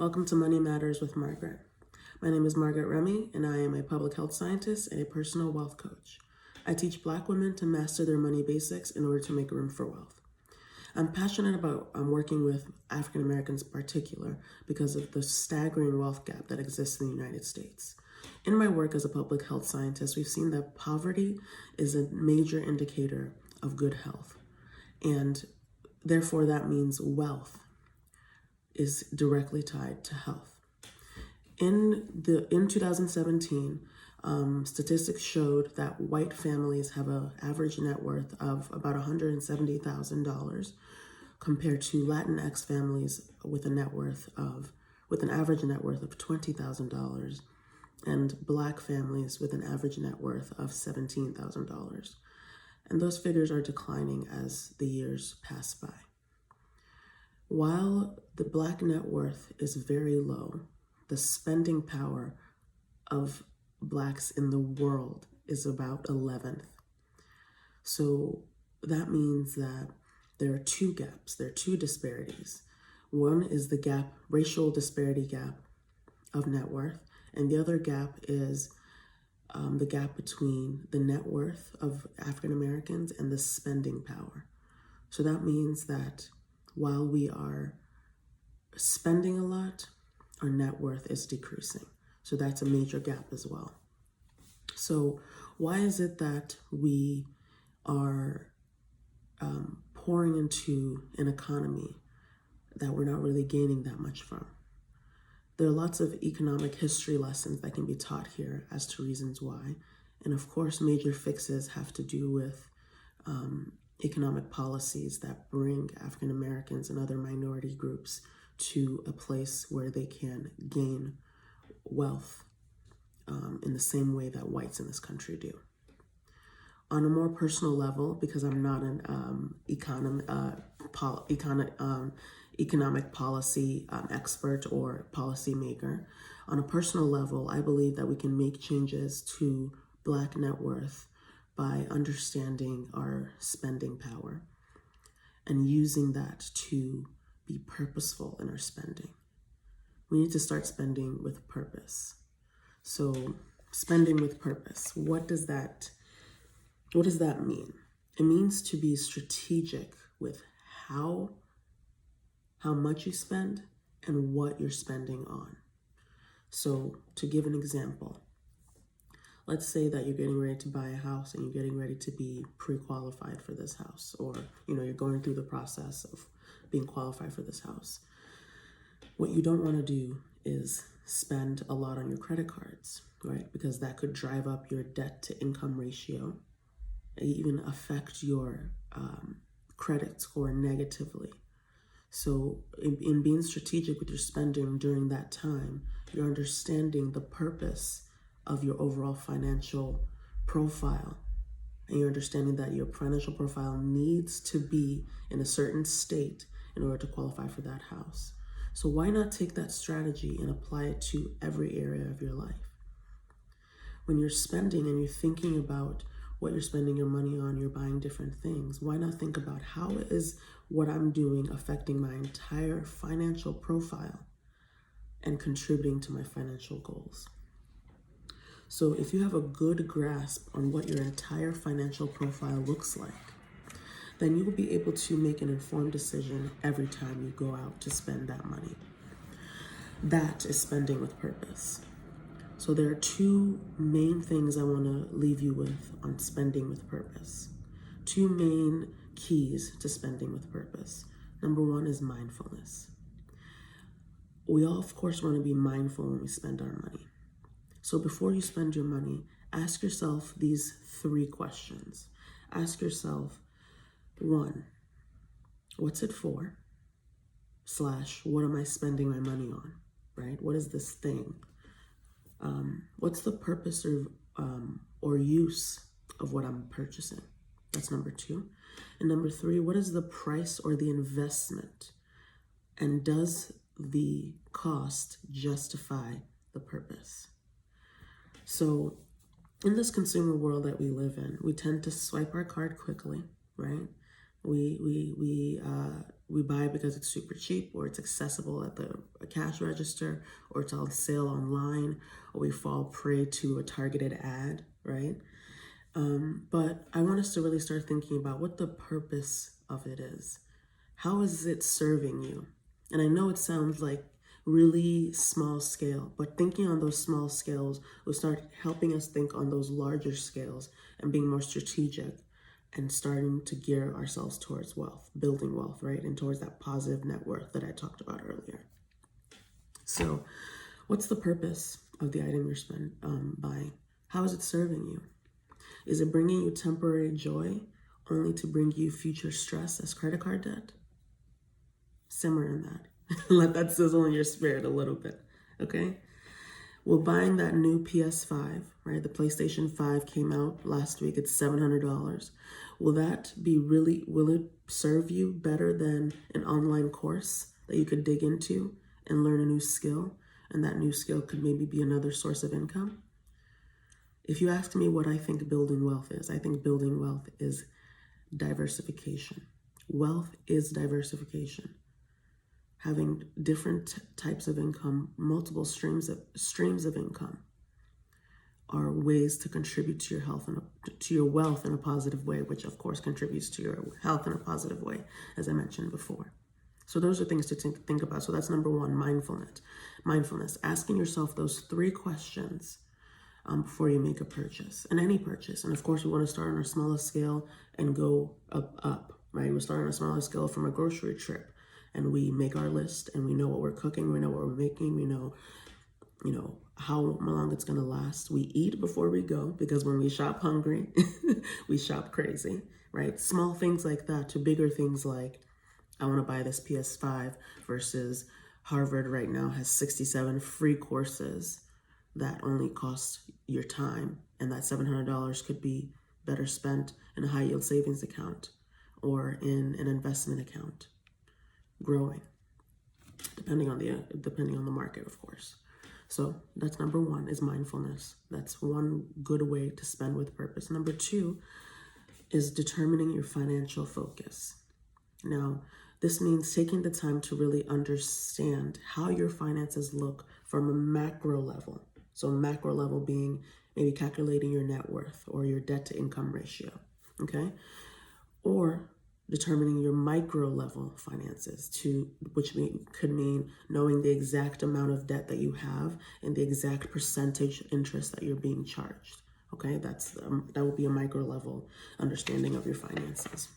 Welcome to Money Matters with Margaret. My name is Margaret Remi, and I am a public health scientist and a personal wealth coach. I teach Black women to master their money basics in order to make room for wealth. I'm passionate about working with African Americans in particular because of the staggering wealth gap that exists in the United States. In my work as a public health scientist, we've seen that poverty is a major indicator of good health, and therefore that means wealth is directly tied to health. In 2017, statistics showed that white families have an average net worth of about $170,000 compared to Latinx families with an average net worth of $20,000, and Black families with an average net worth of $17,000. And those figures are declining as the years pass by. While the Black net worth is very low, the spending power of Blacks in the world is about 11th. So that means that there are two gaps, there are two disparities. One is the racial disparity gap of net worth, and the other gap is the gap between the net worth of African Americans and the spending power. So that means that while we are spending a lot, our net worth is decreasing. So that's a major gap as well. So why is it that we are pouring into an economy that we're not really gaining that much from? There are lots of economic history lessons that can be taught here as to reasons why. And of course, major fixes have to do with economic policies that bring African Americans and other minority groups to a place where they can gain wealth in the same way that whites in this country do. On a more personal level, because I'm not an economic policy expert or policy maker, on a personal level, I believe that we can make changes to Black net worth by understanding our spending power and using that to be purposeful in our spending. We need to start spending with purpose. So spending with purpose, what does that mean? It means to be strategic with how much you spend and what you're spending on. So to give an example, let's say that you're getting ready to buy a house and you're getting ready to be pre-qualified for this house, or you're going through the process of being qualified for this house. What you don't want to do is spend a lot on your credit cards, right? Because that could drive up your debt to income ratio and even affect your credit score negatively. So in being strategic with your spending during that time, you're understanding the purpose of your overall financial profile. And you're understanding that your financial profile needs to be in a certain state in order to qualify for that house. So why not take that strategy and apply it to every area of your life? When you're spending and you're thinking about what you're spending your money on, you're buying different things, why not think about how is what I'm doing affecting my entire financial profile and contributing to my financial goals? So if you have a good grasp on what your entire financial profile looks like, then you will be able to make an informed decision every time you go out to spend that money. That is spending with purpose. So there are two main things I want to leave you with on spending with purpose. Two main keys to spending with purpose. Number one is mindfulness. We all, of course, want to be mindful when we spend our money. So before you spend your money, ask yourself these three questions. Ask yourself, one, what's it for? / what am I spending my money on, right? What is this thing? What's the purpose or use of what I'm purchasing? That's number two. And number three, what is the price or the investment? And does the cost justify the purpose? So in this consumer world that we live in, we tend to swipe our card quickly, right? We buy because it's super cheap, or it's accessible at the cash register, or it's on sale online, or we fall prey to a targeted ad, right? But I want us to really start thinking about what the purpose of it is. How is it serving you? And I know it sounds like really small scale, but thinking on those small scales will start helping us think on those larger scales and being more strategic and starting to gear ourselves towards wealth, building wealth, right? And towards that positive net worth that I talked about earlier. So, what's the purpose of the item you're buying? How is it serving you? Is it bringing you temporary joy only to bring you future stress as credit card debt? Simmer in that. Let that sizzle in your spirit a little bit, okay? Well, buying that new PS5, right? The PlayStation 5 came out last week. It's $700. Will it serve you better than an online course that you could dig into and learn a new skill? And that new skill could maybe be another source of income? If you ask me what I think building wealth is, I think building wealth is diversification. Wealth is diversification. Having different types of income, multiple streams of income, are ways to contribute to your health and to your wealth in a positive way, which of course contributes to your health in a positive way, as I mentioned before. So those are things to think about. So that's number one, mindfulness, asking yourself those 3 questions before you make a purchase, and any purchase. And of course, we want to start on a smaller scale and go up, right? We start on a smaller scale from a grocery trip, and we make our list, and we know what we're cooking, we know what we're making, we know, how long it's going to last. We eat before we go, because when we shop hungry, we shop crazy, right? Small things like that to bigger things like, I want to buy this PS5 versus Harvard right now has 67 free courses that only cost your time, and that $700 could be better spent in a high yield savings account or in an investment account, growing, depending on the market, of course. So that's number 1, is mindfulness. That's one good way to spend with purpose. Number 2 is determining your financial focus. Now, this means taking the time to really understand how your finances look from a macro level. So macro level being maybe calculating your net worth or your debt to income ratio, okay? Or determining your micro level finances, which could mean knowing the exact amount of debt that you have and the exact percentage interest that you're being charged, okay? That will be a micro level understanding of your finances.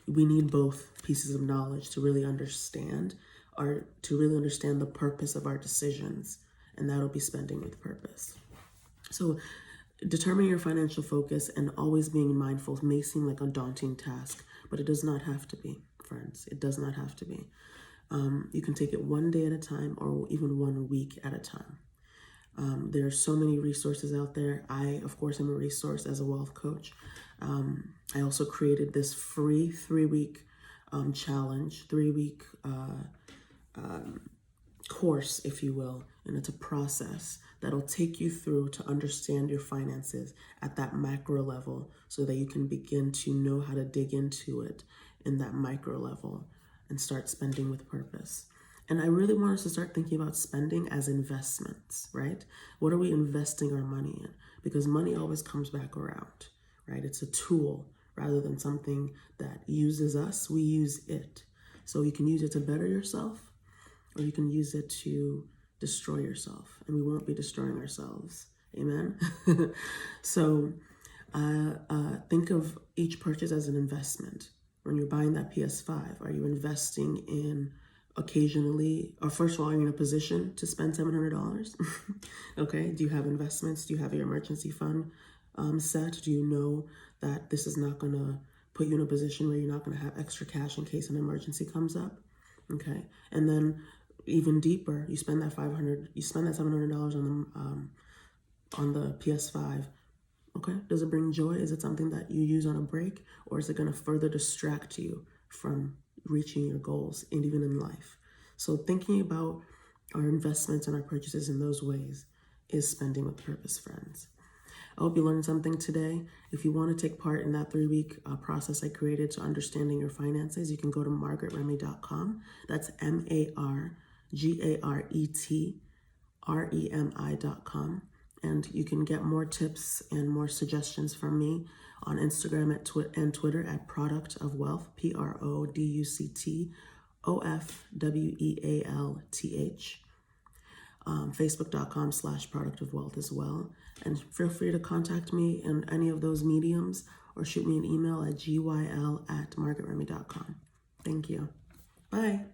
We need both pieces of knowledge to really understand the purpose of our decisions, and that'll be spending with purpose. So determining your financial focus and always being mindful may seem like a daunting task, but it does not have to be, friends. It does not have to be. You can take it one day at a time, or even 1 week at a time. There are so many resources out there. I, of course, am a resource as a wealth coach. I also created this free 3-week challenge, 3-week course, if you will, and it's a process that'll take you through to understand your finances at that macro level, so that you can begin to know how to dig into it in that micro level and start spending with purpose. And I really want us to start thinking about spending as investments, right? What are we investing our money in? Because money always comes back around, right? It's a tool rather than something that uses us. We use it. So you can use it to better yourself, or you can use it to destroy yourself, and we won't be destroying ourselves. Amen? So think of each purchase as an investment. When you're buying that PS5, are you investing in occasionally, or first of all, are you in a position to spend $700? Okay, do you have investments? Do you have your emergency fund set? Do you know that this is not gonna put you in a position where you're not gonna have extra cash in case an emergency comes up? Okay, and then even deeper, you spend that $700 on the PS5. Okay, does it bring joy? Is it something that you use on a break, or is it going to further distract you from reaching your goals, and even in life? So thinking about our investments and our purchases in those ways is spending with purpose, friends. I hope you learned something today. If you want to take part in that 3-week process I created to understanding your finances, you can go to margaretremi.com. That's MargaretRemi.com. And you can get more tips and more suggestions from me on Instagram and Twitter at Product of Wealth, PRODUCTOFWEALTH. Facebook.com/Product of Wealth as well. And feel free to contact me in any of those mediums or shoot me an email at gyl@margaretremi.com. Thank you. Bye.